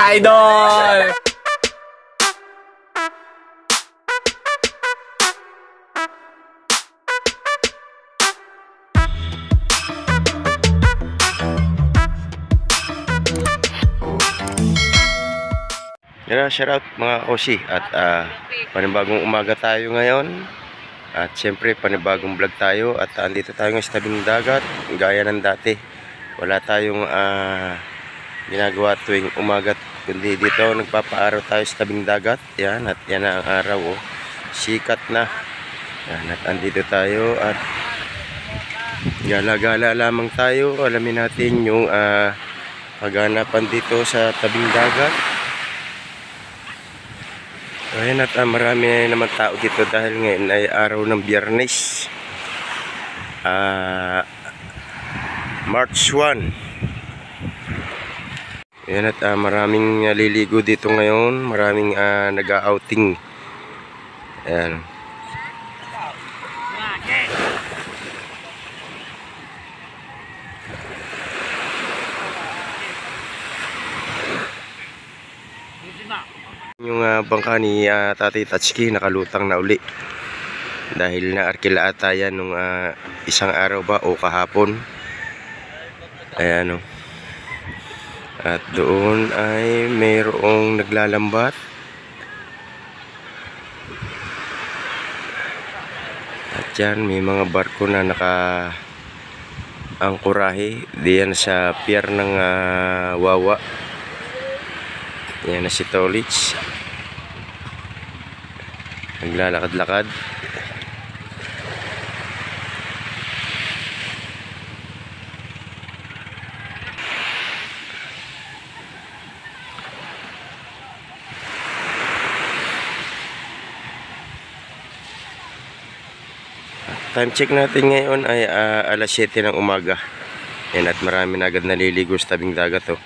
idol! Shoutout mga Oshi at panibagong umaga tayo ngayon at siyempre panibagong vlog tayo at andito tayo ngayon sa tabing dagat gaya ng dati. Wala tayong ginagawa tuwing umaga kundi dito nagpapaaraw tayo sa tabing dagat. Yan, at yan na ang araw, oh. Sikat na. Yan, at andito tayo at gala-gala lamang tayo. Alamin natin yung kaganapan dito sa tabing dagat. Ayan, at marami naman tao dito dahil ngayon ay araw ng Biyernes, March 1. Ayan, at maraming liligo dito ngayon, maraming nag-outing. Ayan. Yung bangka ni Tatay Tatsuki nakalutang na uli dahil naarkila ata yan nung isang araw ba o kahapon. Ayan, oh. At doon ay mayroong naglalambat. At yan, may mga barko na naka-angkurahe diyan sa pier ng Wawa. Yan na si Tolich, naglalakad-lakad. Time check natin ngayon ay alas 7 ng umaga. Yan, at marami na agad naliligo sa tabing dagat, oh.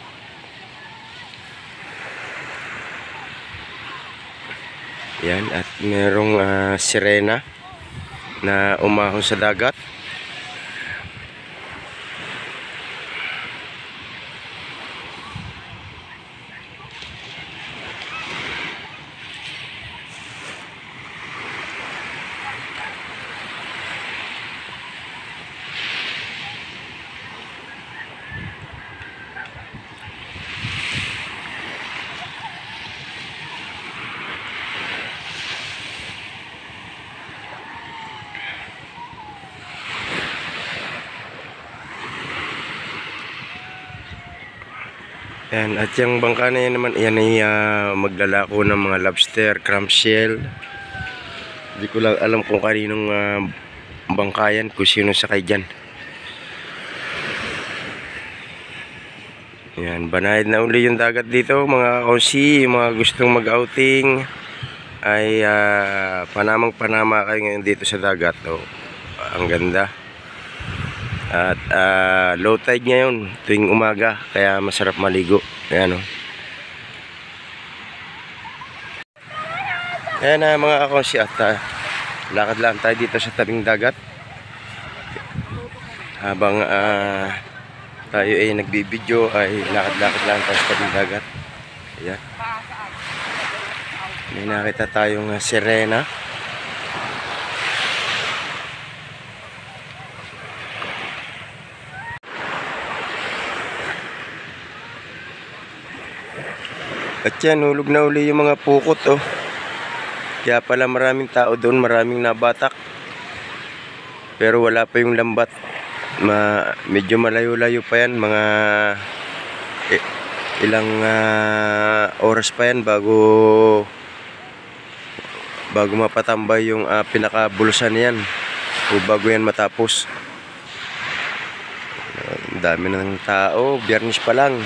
Yan, at merong sirena na umahon sa dagat. Yan, at yung bangka na yan naman, yan ay maglalako ng mga lobster, crab shell. Hindi ko lang alam kung kaninong bangka yan, kung sino sakay dyan. Yan, banayad na uli yung dagat dito mga Oshi. Yung mga gustong mag-outing ay panamang-panama kayo ngayon dito sa dagat, oh. Ang ganda. At low tide ngayon tuwing umaga, kaya masarap maligo. Ayan, oh. Ayan na mga Oshi, at lakad lang tayo dito sa tabing dagat habang tayo ay nagbibideo, ay lakad-lakad lang tayo sa tabing dagat. Ayan, may nakita tayong sirena. At yan, hulog na uli yung mga pukot, oh. Kaya pala maraming tao doon, maraming nabatak. Pero wala pa yung lambat. Medyo malayo-layo pa yan, mga ilang oras pa yan bago mapatambay yung pinakabulusan yan, o bago yan matapos. Ang dami ng tao, Biyernes pa lang.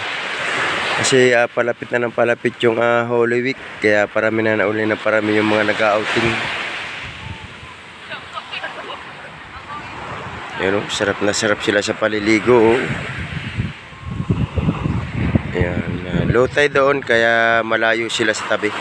Kasi palapit na ng palapit yung Holy Week, kaya parami na nauli na parami yung mga nag-outing. Ayan, oh, sarap na sarap sila sa paliligo, oh. Ayan, low tide doon kaya malayo sila sa tabi.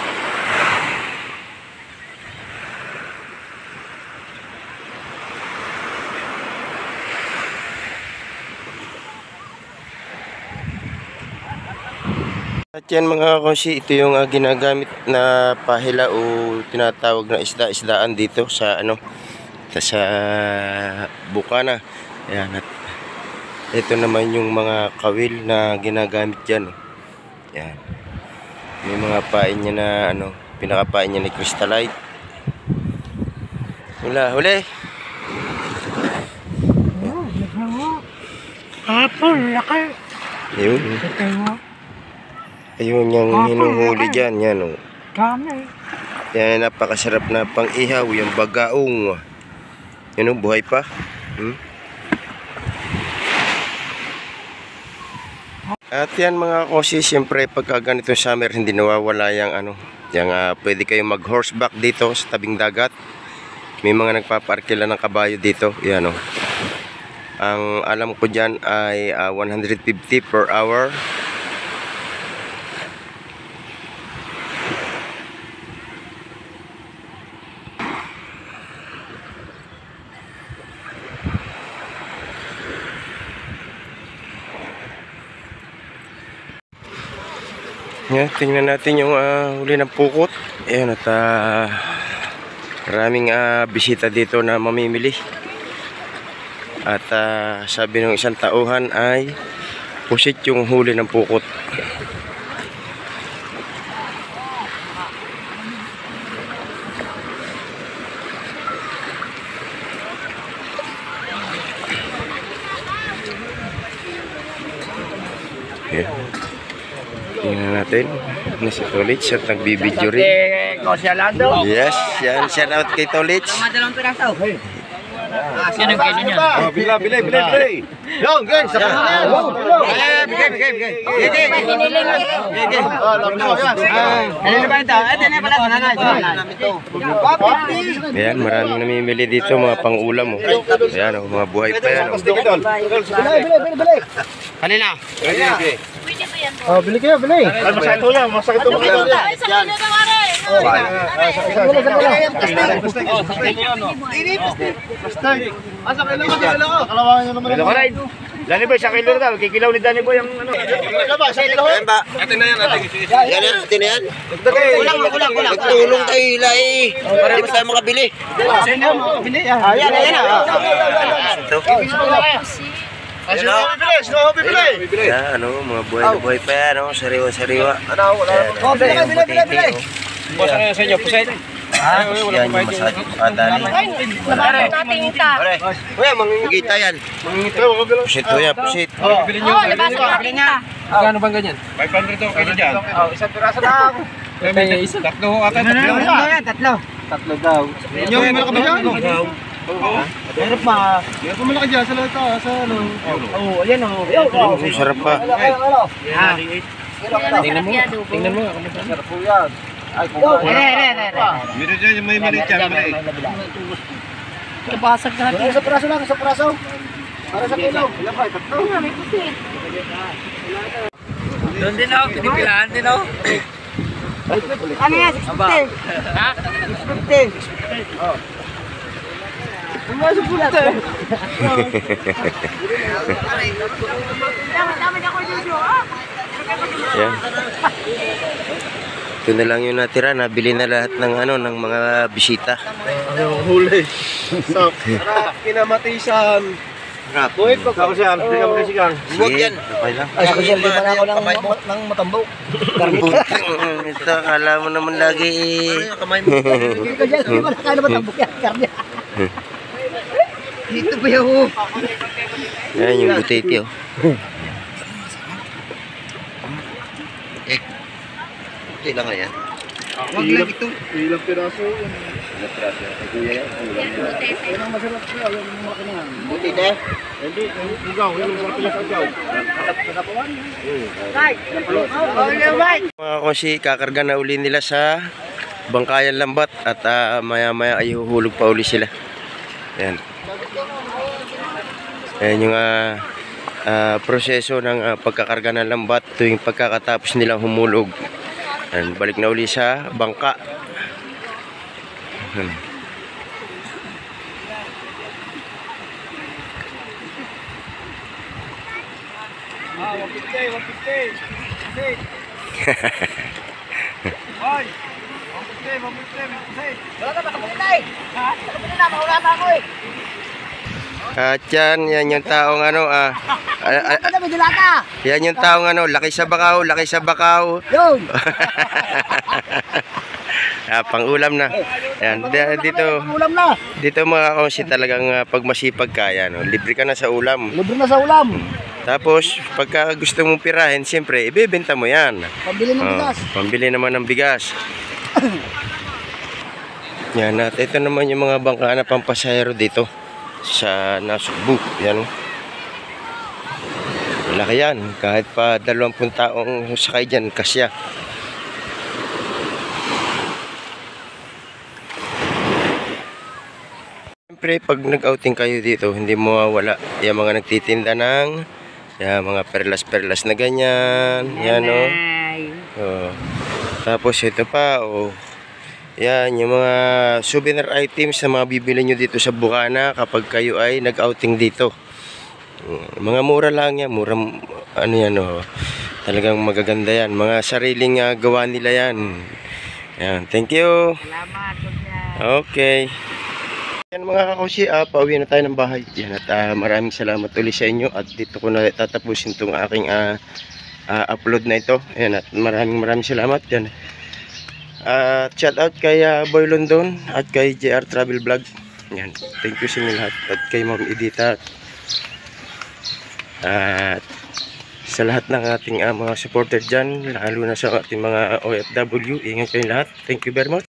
At yan mga kosi, ito yung ginagamit na pahila o tinatawag na isda-isdaan dito sa sa Bukana. Ayan, at ito naman yung mga kawil na ginagamit dyan. Ayan. May mga pain niya na pinakapain niya ni Crystallite. Huli. Apple, laki. Ayun. Ayun yung hinuhuli dyan. Yan o. Dami. Yan, napakasarap na pang-ihaw. Yung bagaong. Yan o, buhay pa. At yan mga kosi, siyempre pagka ganito summer, hindi nawawala yung pwede kayong mag-horseback dito sa tabing dagat. May mga nagpaparkila ng kabayo dito. Yan o. Ang alam ko dyan ay 150 per hour. Yan, tingnan natin yung huli ng pukot. Ayan, at maraming bisita dito na mamimili. At sabi ng isang tauhan ay pusit yung huli ng pukot. Ayan. Tingnan natin na si Tolits at nagbibideo rin. Yes, yan. Shout out kay Tolits. Yan ang kilo niya. Bili. Yung, guys, sa kanila. Bigay. Ayan, maraming namimili dito, mga pang-ulam. Ayan, mga buhay pa yan. Bili. Kanina. Oh, bili kayo. Masakit to lang. Masakit to makita. Dani Boy, sa kilo daw. Kikilaw ni Dani Boy ang Atin na yan. Kulang. Magtulong tayo ilay. Para mas tayo makabili. Bili. Yan, mga buhay pa yan. Sariwa-sariwa. Bili. Boss, ano sa inyo? Pusit? Yan yung masahe makadali. Labanan natin ita. Uy, mangingita yan. Pusit to yan, pusit. Bili nyo. Labanan natin ita. Magkano bang ganyan? 500 daw kayo dyan. Isang piraso lang. Isa. Tatlo ata. Tatlo daw. Yung may malaki ba dyan? Meron pa. Meron pa malaki dyan sa lahat. Oo, ayan o. Sarap pa. Tingnan mo. Sarap po yan. Ay, Meron dyan yung may maliit yan. Kabasag natin. Isang piraso lang, isang piraso. Para sa kilo. Ilan ba? Tatlo. Doon din ako. Pinipilahan din ako. Ano yan? 650. Ha? 650. Oh. Pumasok po natin. Dami na ko dito. Yan. Ito na lang yung natira. Nabili na lahat ng ng mga bisita. Huli. Stop. Kinamatisan. Buhay pa ako siya. Kinamatisan. Sige, okay lang. Ay, sa kasi lima na ako ng matambaw. Ito, akala mo naman lagi Kamay mo. Hindi ka dyan. Hindi mo na kaya na matambok yan. Karnya. Dito ba yun? Yan yung butete oh. Okay lang nga yan. Wag lang ito. Ilang piraso. Ilang piraso. Ay, kuya yan. Yan ang masarap siya. Yan ang mga kanyan. Buti na? Hindi. Ugaw. Yan ang masarap sa ugaw. Nakapawan. Mga kosi, kakarga na uli nila sa Bangkayan Lambat at maya-maya ay huhulog pa uli sila. Yan. Ayan yung proseso ng pagkakarga ng lambat tuwing pagkakatapos nilang humulog. Ayan, balik na uli sa bangka. Hoy! Mabuti. Wala ka, makapulitay. Ha? Makapulitay na, mauna na ako eh. At yan yung taong ano, Ano na, may dilata. yan yung taong ano, laki sa bakaw. Yun. Pangulam na. Yan, dito, Ulam na. dito mga kaonsi talagang pag masipag ka, yan, libre ka na sa ulam. Libre na sa ulam. Tapos, pagka gusto mong pirahin, siyempre, ibebenta mo yan. Pambili ng bigas. Pambili naman ng bigas. Yan, at ito naman yung mga bangka na pampasahero dito sa Nasugbu. Yan. Malaki yan. Kahit pa 20 taong sakay dyan, kasya. Siyempre, pag nag-outing kayo dito, hindi mo mawala yung mga nagtitinda ng mga perlas-perlas na ganyan. Yan, o. Oh. Tapos ito pa, yan, yung mga souvenir items na mga bibili nyo dito sa Bukana kapag kayo ay nag-outing dito. Mga mura lang yan, ano yan, talagang magaganda yan. Mga sariling gawa nila yan. Yan, thank you. Salamat. Okay. Yan mga kakusi, pauwi na tayo ng bahay. Yan, at maraming salamat ulit sa inyo. At dito ko na tatapusin itong aking upload na ito. Yan, at maraming salamat. Yan. Shout out kay Boy London at kay JR Travel Vlog. Yan. Thank you sa inyo lahat. At kay Ma'am Edita. At sa lahat ng ating mga supporter dyan, lalo na sa ating mga OFW. Ingat kayo lahat. Thank you very much.